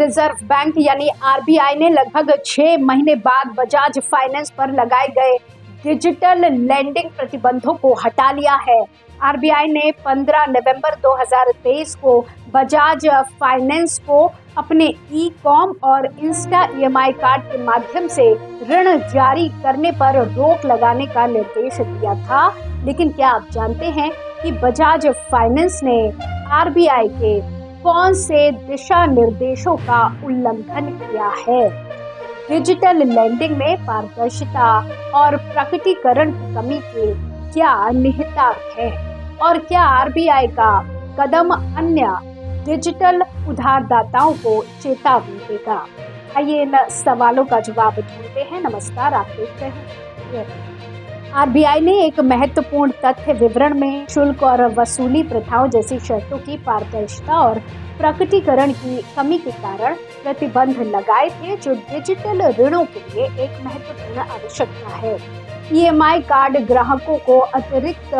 Reserve bank यानी RBI ने लगभग 6 महीने बाद बजाज फाइनेंस पर लगाए गए डिजिटल लेंडिंग प्रतिबंधों को हटा लिया है। आरबीआई ने 15 नवंबर 2023 को बजाज फाइनेंस को अपने ई-कॉम और इंस्टा ईएमआई कार्ड के माध्यम से ऋण जारी करने पर रोक लगाने का निर्देश दिया था। लेकिन क्या आप जानते हैं कि बजाज फाइनेंस ने आरबीआई के कौन से दिशा निर्देशों का उल्लंघन किया है? डिजिटल लेंडिंग में पारदर्शिता और प्रकटीकरण की कमी के क्या निहितार्थ है और क्या आरबीआई का कदम अन्य डिजिटल उधारदाताओं को चेतावनी देगा? आइए इन सवालों का जवाब ढूंढते हैं। नमस्कार, आप देख रहे हैं। आरबीआई ने एक महत्वपूर्ण तथ्य विवरण में शुल्क और वसूली प्रथाओं जैसी शर्तों की पारदर्शिता और प्रकटीकरण की कमी के कारण प्रतिबंध लगाए थे, जो डिजिटल ऋणों के लिए एक महत्वपूर्ण आवश्यकता है। ईएमआई कार्ड ग्राहकों को अतिरिक्त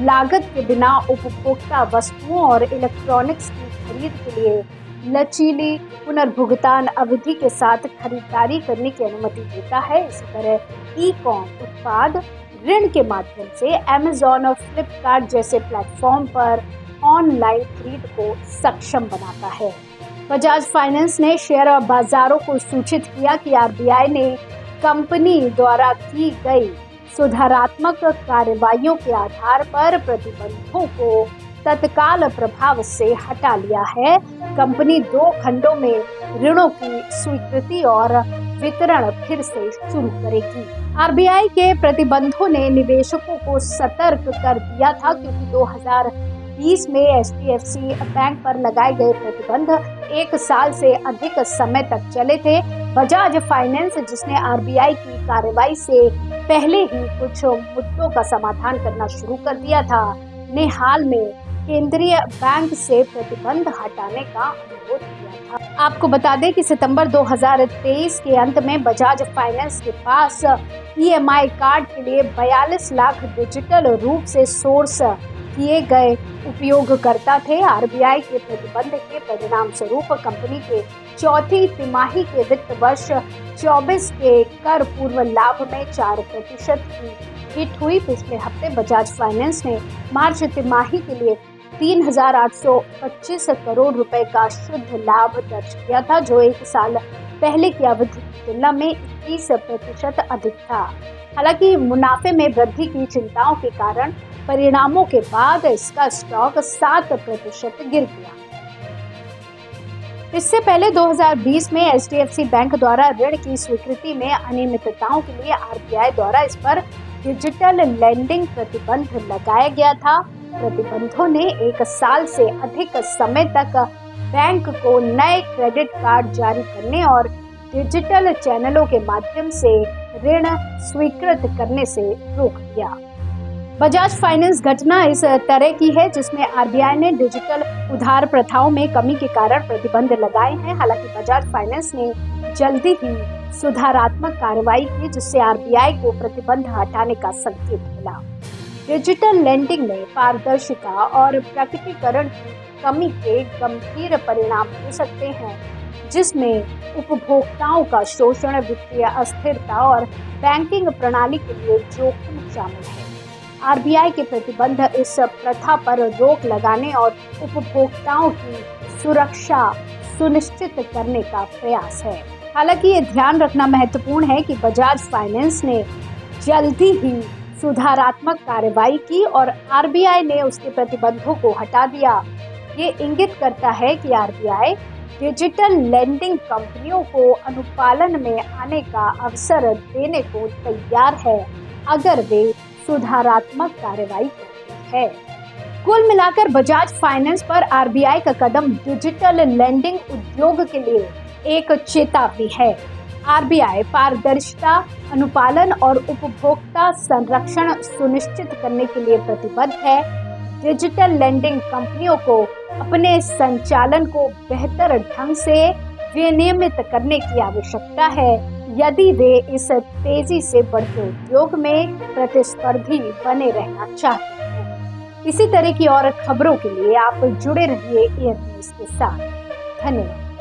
लागत के बिना उपभोक्ता वस्तुओं और इलेक्ट्रॉनिक्स की खरीद के लिए लचीली पुनर्भुगतान अवधि के साथ खरीदारी करने की अनुमति देता है। इसी तरह ई-कॉम उत्पाद ऋण के माध्यम से अमेज़न और फ्लिपकार्ट जैसे प्लेटफॉर्म पर ऑनलाइन खरीद को सक्षम बनाता है। बजाज फाइनेंस ने शेयर बाजारों को सूचित किया कि आरबीआई ने कंपनी द्वारा की गई सुधारात्मक कार्रवाइयों के आधार पर प्रतिबंधों को तत्काल प्रभाव से हटा लिया है। कंपनी 2 खंडों में ऋणों की स्वीकृति और वितरण फिर से शुरू करेगी। आरबीआई के प्रतिबंधों ने निवेशकों को सतर्क कर दिया था, क्योंकि 2020 में एचडीएफसी बैंक पर लगाए गए प्रतिबंध 1 साल से अधिक समय तक चले थे। बजाज फाइनेंस, जिसने आरबीआई की कार्रवाई से पहले ही कुछ मुद्दों का समाधान करना शुरू कर दिया था, ने हाल में केंद्रीय बैंक से प्रतिबंध हटाने का अनुरोध किया था। आपको बता दें कि सितंबर 2023 के अंत में बजाज फाइनेंस के पास ईएमआई कार्ड के लिए 42 लाख डिजिटल रूप से सोर्स किए गए उपयोगकर्ता थे। आरबीआई के प्रतिबंध के परिणाम स्वरूप कंपनी के चौथी तिमाही के वित्त वर्ष 24 के कर पूर्व लाभ में 4% की हिट हुई। पिछले हफ्ते बजाज फाइनेंस ने मार्च तिमाही के लिए 3,825 करोड़ रुपए का शुद्ध लाभ दर्ज किया था, जो 1 साल पहले की अवधि की तुलना में 21% अधिक था। हालांकि मुनाफे में वृद्धि की चिंताओं के कारण परिणामों के बाद इसका स्टॉक 7% गिर गया। इससे पहले 2020 में एचडीएफसी बैंक द्वारा ऋण की स्वीकृति में अनियमितताओं के लिए आरबीआई द्वारा इस पर डिजिटल लेंडिंग प्रतिबंध लगाया गया था। प्रतिबंधों ने 1 साल से अधिक समय तक बैंक को नए क्रेडिट कार्ड जारी करने और डिजिटल चैनलों के माध्यम से ऋण स्वीकृत करने से रोक दिया। बजाज फाइनेंस घटना इस तरह की है जिसमें आरबीआई ने डिजिटल उधार प्रथाओं में कमी के कारण प्रतिबंध लगाए हैं। हालांकि बजाज फाइनेंस ने जल्दी ही सुधारात्मक कार्रवाई की, जिससे आरबीआई को प्रतिबंध हटाने का संकेत मिला। डिजिटल लेंडिंग में पारदर्शिता और प्रकटीकरण की कमी के गंभीर परिणाम हो सकते हैं, जिसमें उपभोक्ताओं का शोषण, वित्तीय अस्थिरता और बैंकिंग प्रणाली के लिए जोखिम शामिल है। आरबीआई के प्रतिबंध इस प्रथा पर रोक लगाने और उपभोक्ताओं की सुरक्षा सुनिश्चित करने का प्रयास है। हालांकि ये ध्यान रखना महत्वपूर्ण है कि बजाज फाइनेंस ने जल्दी ही सुधारात्मक कार्रवाई की और आरबीआई ने उसके प्रतिबंधों को हटा दिया। ये इंगित करता है कि आरबीआई डिजिटल लेंडिंग कंपनियों को अनुपालन में आने का अवसर देने को तैयार है, अगर वे सुधारात्मक कार्रवाई करती है। कुल मिलाकर बजाज फाइनेंस पर आरबीआई का कदम डिजिटल लेंडिंग उद्योग के लिए एक चेतावनी है। आरबीआई पारदर्शिता, अनुपालन और उपभोक्ता संरक्षण सुनिश्चित करने के लिए प्रतिबद्ध है। डिजिटल लेंडिंग कंपनियों को अपने संचालन को बेहतर ढंग से विनियमित करने की आवश्यकता है, यदि वे इस तेजी से बढ़ते उद्योग में प्रतिस्पर्धी बने रहना चाहते हैं। इसी तरह की और खबरों के लिए आप जुड़े रहिए एयर न्यूज़ के साथ। धन्यवाद।